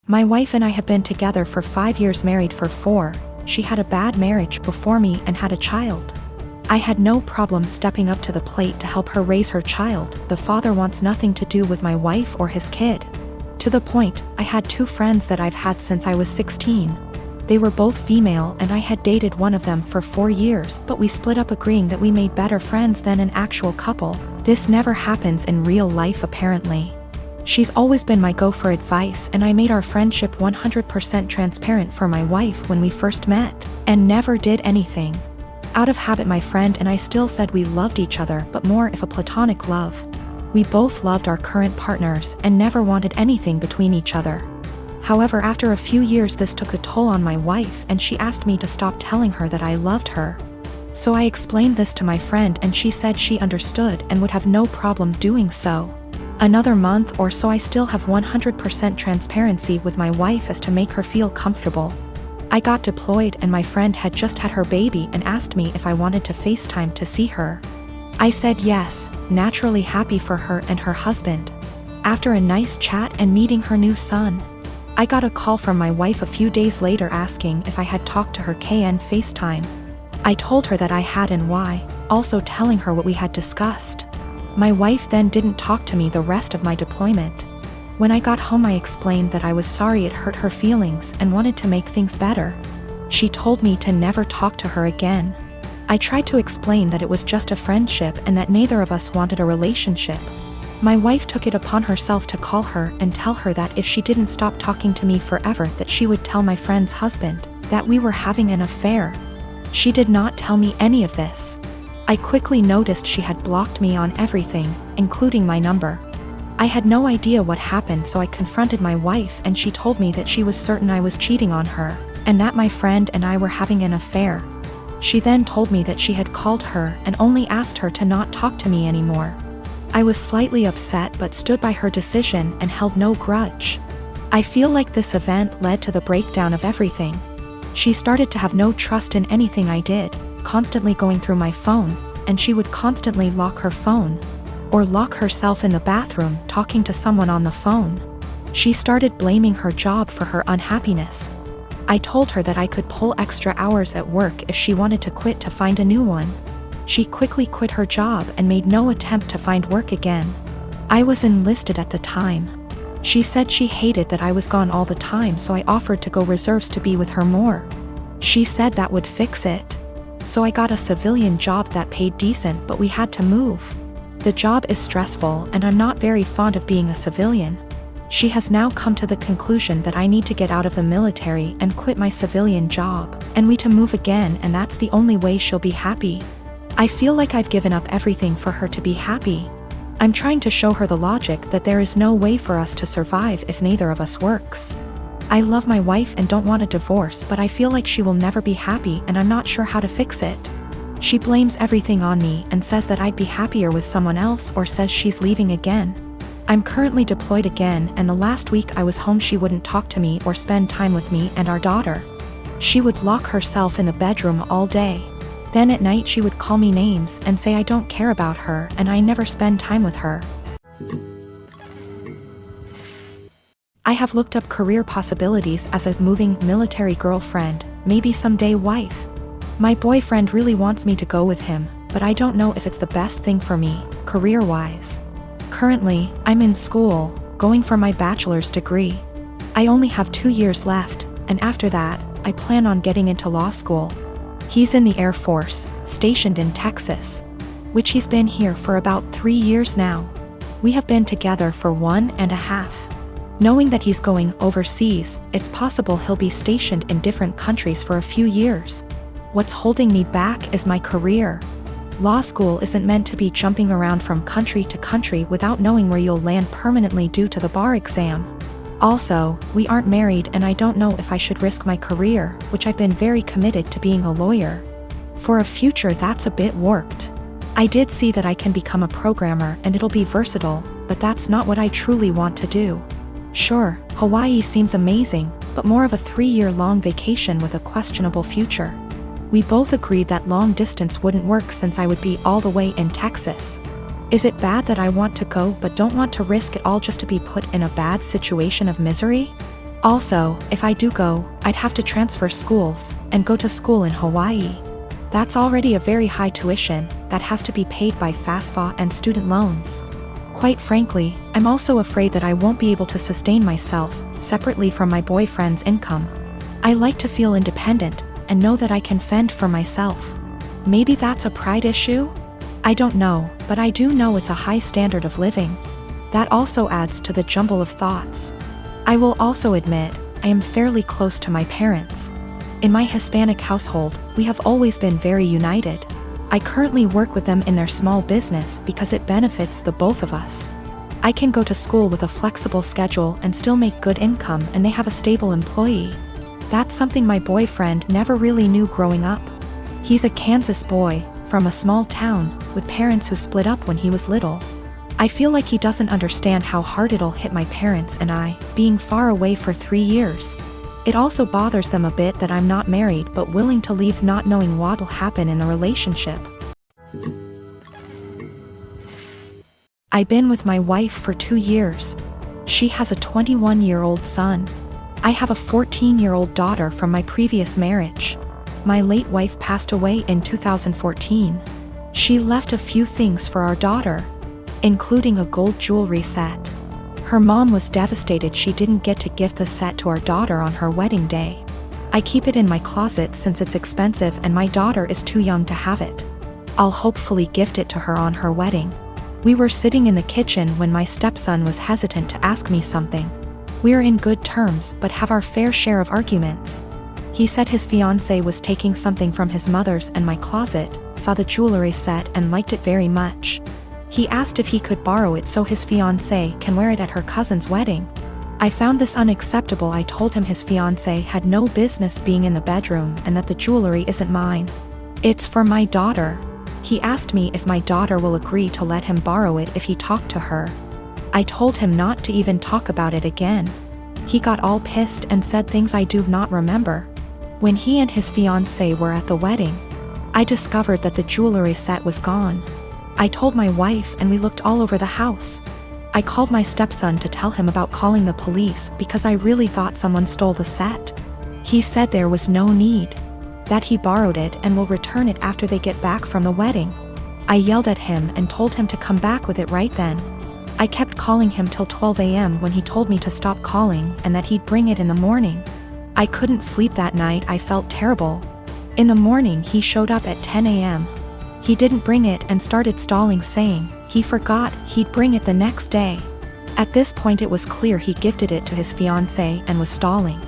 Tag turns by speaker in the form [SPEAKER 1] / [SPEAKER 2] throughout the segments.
[SPEAKER 1] My wife and I have been together for 5 years, married for 4. She had a bad marriage before me and had a child. I had no problem stepping up to the plate to help her raise her child. The father wants nothing to do with my wife or his kid. To the point, I had 2 friends that I've had since I was 16. They were both female and I had dated one of them for 4 years, but we split up agreeing that we made better friends than an actual couple. This never happens in real life apparently. She's always been my go for advice, and I made our friendship 100% transparent for my wife when we first met, and never did anything. Out of habit, my friend and I still said we loved each other, but more of a platonic love. We both loved our current partners and never wanted anything between each other. However, after a few years this took a toll on my wife and she asked me to stop telling her that I loved her. So I explained this to my friend and she said she understood and would have no problem doing so. Another month or so I still have 100% transparency with my wife as to make her feel comfortable. I got deployed and my friend had just had her baby and asked me if I wanted to FaceTime to see her. I said yes, naturally happy for her and her husband. After a nice chat and meeting her new son, I got a call from my wife a few days later asking if I had talked to her KN FaceTime. I told her that I had and why, also telling her what we had discussed. My wife then didn't talk to me the rest of my deployment. When I got home I explained that I was sorry it hurt her feelings and wanted to make things better. She told me to never talk to her again. I tried to explain that it was just a friendship and that neither of us wanted a relationship. My wife took it upon herself to call her and tell her that if she didn't stop talking to me forever that she would tell my friend's husband that we were having an affair. She did not tell me any of this. I quickly noticed she had blocked me on everything, including my number. I had no idea what happened, so I confronted my wife and she told me that she was certain I was cheating on her, and that my friend and I were having an affair. She then told me that she had called her and only asked her to not talk to me anymore. I was slightly upset but stood by her decision and held no grudge. I feel like this event led to the breakdown of everything. She started to have no trust in anything I did, constantly going through my phone, and she would constantly lock her phone, or lock herself in the bathroom talking to someone on the phone. She started blaming her job for her unhappiness. I told her that I could pull extra hours at work if she wanted to quit to find a new one. She quickly quit her job and made no attempt to find work again. I was enlisted at the time. She said she hated that I was gone all the time, so I offered to go reserves to be with her more. She said that would fix it. So I got a civilian job that paid decent, but we had to move. The job is stressful and I'm not very fond of being a civilian. She has now come to the conclusion that I need to get out of the military and quit my civilian job, and we to move again, and that's the only way she'll be happy. I feel like I've given up everything for her to be happy. I'm trying to show her the logic that there is no way for us to survive if neither of us works. I love my wife and don't want a divorce, but I feel like she will never be happy and I'm not sure how to fix it. She blames everything on me and says that I'd be happier with someone else, or says she's leaving again. I'm currently deployed again, and the last week I was home she wouldn't talk to me or spend time with me and our daughter. She would lock herself in the bedroom all day. Then at night she would call me names and say I don't care about her and I never spend time with her. I have looked up career possibilities as a moving military girlfriend, maybe someday wife. My boyfriend really wants me to go with him, but I don't know if it's the best thing for me, career-wise. Currently, I'm in school, going for my bachelor's degree. I only have 2 years left, and after that, I plan on getting into law school. He's in the Air Force, stationed in Texas, which he's been here for about 3 years now. We have been together for 1.5. Knowing that he's going overseas, it's possible he'll be stationed in different countries for a few years. What's holding me back is my career. Law school isn't meant to be jumping around from country to country without knowing where you'll land permanently due to the bar exam. Also, we aren't married and I don't know if I should risk my career, which I've been very committed to being a lawyer, for a future that's a bit warped. I did see that I can become a programmer and it'll be versatile, but that's not what I truly want to do. Sure, Hawaii seems amazing, but more of a 3-year-long vacation with a questionable future. We both agreed that long distance wouldn't work since I would be all the way in Texas. Is it bad that I want to go but don't want to risk it all just to be put in a bad situation of misery? Also, if I do go, I'd have to transfer schools and go to school in Hawaii. That's already a very high tuition that has to be paid by FAFSA and student loans. Quite frankly, I'm also afraid that I won't be able to sustain myself separately from my boyfriend's income. I like to feel independent and know that I can fend for myself. Maybe that's a pride issue? I don't know, but I do know it's a high standard of living. That also adds to the jumble of thoughts. I will also admit, I am fairly close to my parents. In my Hispanic household, we have always been very united. I currently work with them in their small business because it benefits the both of us. I can go to school with a flexible schedule and still make good income, and they have a stable employee. That's something my boyfriend never really knew growing up. He's a Kansas boy, from a small town, with parents who split up when he was little. I feel like he doesn't understand how hard it'll hit my parents and I, being far away for 3 years. It also bothers them a bit that I'm not married but willing to leave not knowing what'll happen in the relationship. I've been with my wife for 2 years. She has a 21-year-old son. I have a 14-year-old daughter from my previous marriage. My late wife passed away in 2014. She left a few things for our daughter, including a gold jewelry set. Her mom was devastated she didn't get to gift the set to our daughter on her wedding day. I keep it in my closet since it's expensive and my daughter is too young to have it. I'll hopefully gift it to her on her wedding. We were sitting in the kitchen when my stepson was hesitant to ask me something. We're in good terms but have our fair share of arguments. He said his fiancée was taking something from his mother's and my closet, saw the jewelry set and liked it very much. He asked if he could borrow it so his fiancée can wear it at her cousin's wedding. I found this unacceptable. I told him his fiancée had no business being in the bedroom and that the jewelry isn't mine. It's for my daughter. He asked me if my daughter will agree to let him borrow it if he talked to her. I told him not to even talk about it again. He got all pissed and said things I do not remember. When he and his fiancée were at the wedding, I discovered that the jewelry set was gone. I told my wife and we looked all over the house. I called my stepson to tell him about calling the police because I really thought someone stole the set. He said there was no need, that he borrowed it and will return it after they get back from the wedding. I yelled at him and told him to come back with it right then. I kept calling him till 12 a.m. when he told me to stop calling and that he'd bring it in the morning. I couldn't sleep that night. I felt terrible. In the morning he showed up at 10 a.m. He didn't bring it and started stalling, saying he forgot he'd bring it the next day. At this point it was clear he gifted it to his fiancée and was stalling.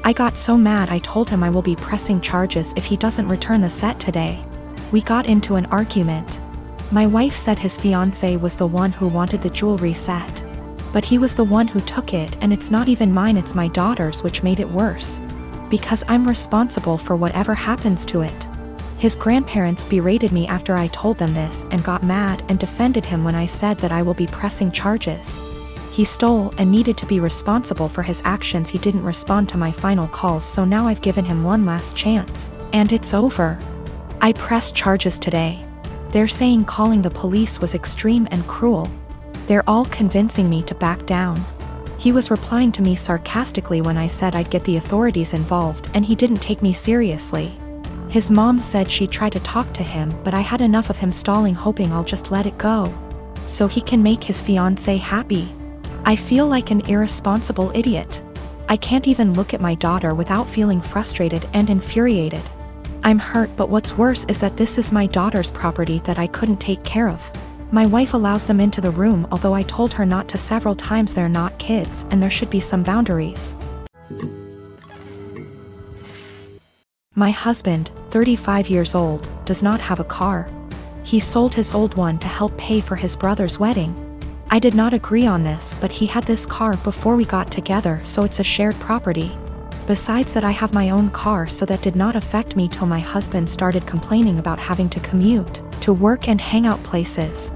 [SPEAKER 1] I got so mad I told him I will be pressing charges if he doesn't return the set today. We got into an argument. My wife said his fiancée was the one who wanted the jewelry set. But he was the one who took it and it's not even mine, it's my daughter's, which made it worse. Because I'm responsible for whatever happens to it. His grandparents berated me after I told them this and got mad and defended him when I said that I will be pressing charges. He stole and needed to be responsible for his actions. He didn't respond to my final calls, so now I've given him one last chance, and it's over. I pressed charges today. They're saying calling the police was extreme and cruel. They're all convincing me to back down. He was replying to me sarcastically when I said I'd get the authorities involved, and he didn't take me seriously. His mom said she tried to talk to him, but I had enough of him stalling, hoping I'll just let it go, so he can make his fiancée happy. I feel like an irresponsible idiot. I can't even look at my daughter without feeling frustrated and infuriated. I'm hurt, but what's worse is that this is my daughter's property that I couldn't take care of. My wife allows them into the room, although I told her not to several times. They're not kids and there should be some boundaries. My husband, 35 years old, does not have a car. He sold his old one to help pay for his brother's wedding. I did not agree on this, but he had this car before we got together, so it's a shared property. Besides that, I have my own car, so that did not affect me till my husband started complaining about having to commute to work and hangout places.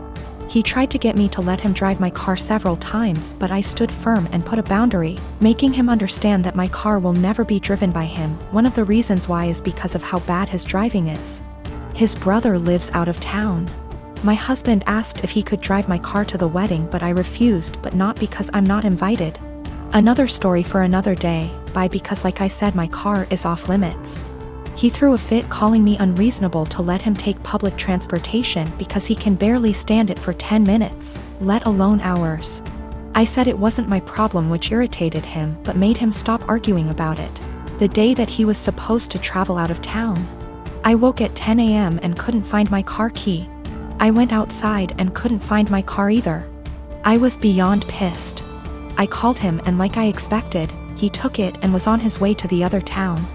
[SPEAKER 1] He tried to get me to let him drive my car several times, but I stood firm and put a boundary, making him understand that my car will never be driven by him. One of the reasons why is because of how bad his driving is. His brother lives out of town. My husband asked if he could drive my car to the wedding, but I refused, but not because I'm not invited. Another story for another day, because like I said, my car is off limits. He threw a fit calling me unreasonable to let him take public transportation because he can barely stand it for 10 minutes, let alone hours. I said it wasn't my problem, which irritated him but made him stop arguing about it. The day that he was supposed to travel out of town, I woke at 10 a.m. and couldn't find my car key. I went outside and couldn't find my car either. I was beyond pissed. I called him and like I expected, he took it and was on his way to the other town.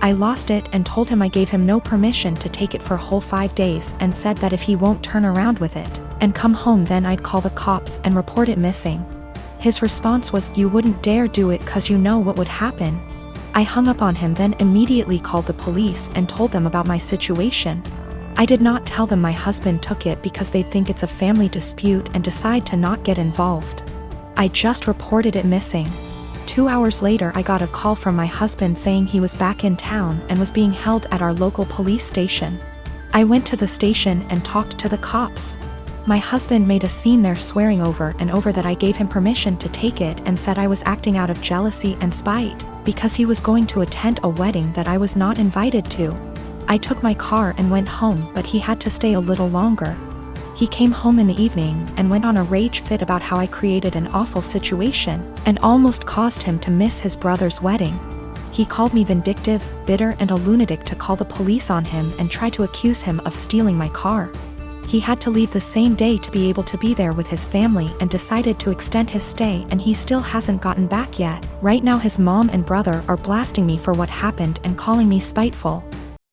[SPEAKER 1] I lost it and told him I gave him no permission to take it for a whole 5 days and said that if he won't turn around with it and come home, then I'd call the cops and report it missing. His response was, "You wouldn't dare do it 'cause you know what would happen." I hung up on him, then immediately called the police and told them about my situation. I did not tell them my husband took it because they'd think it's a family dispute and decide to not get involved. I just reported it missing. 2 hours later, I got a call from my husband saying he was back in town and was being held at our local police station. I went to the station and talked to the cops. My husband made a scene there, swearing over and over that I gave him permission to take it and said I was acting out of jealousy and spite because he was going to attend a wedding that I was not invited to. I took my car and went home, but he had to stay a little longer. He came home in the evening and went on a rage fit about how I created an awful situation and almost caused him to miss his brother's wedding. He called me vindictive, bitter, and a lunatic to call the police on him and try to accuse him of stealing my car. He had to leave the same day to be able to be there with his family and decided to extend his stay, and he still hasn't gotten back yet. Right now his mom and brother are blasting me for what happened and calling me spiteful.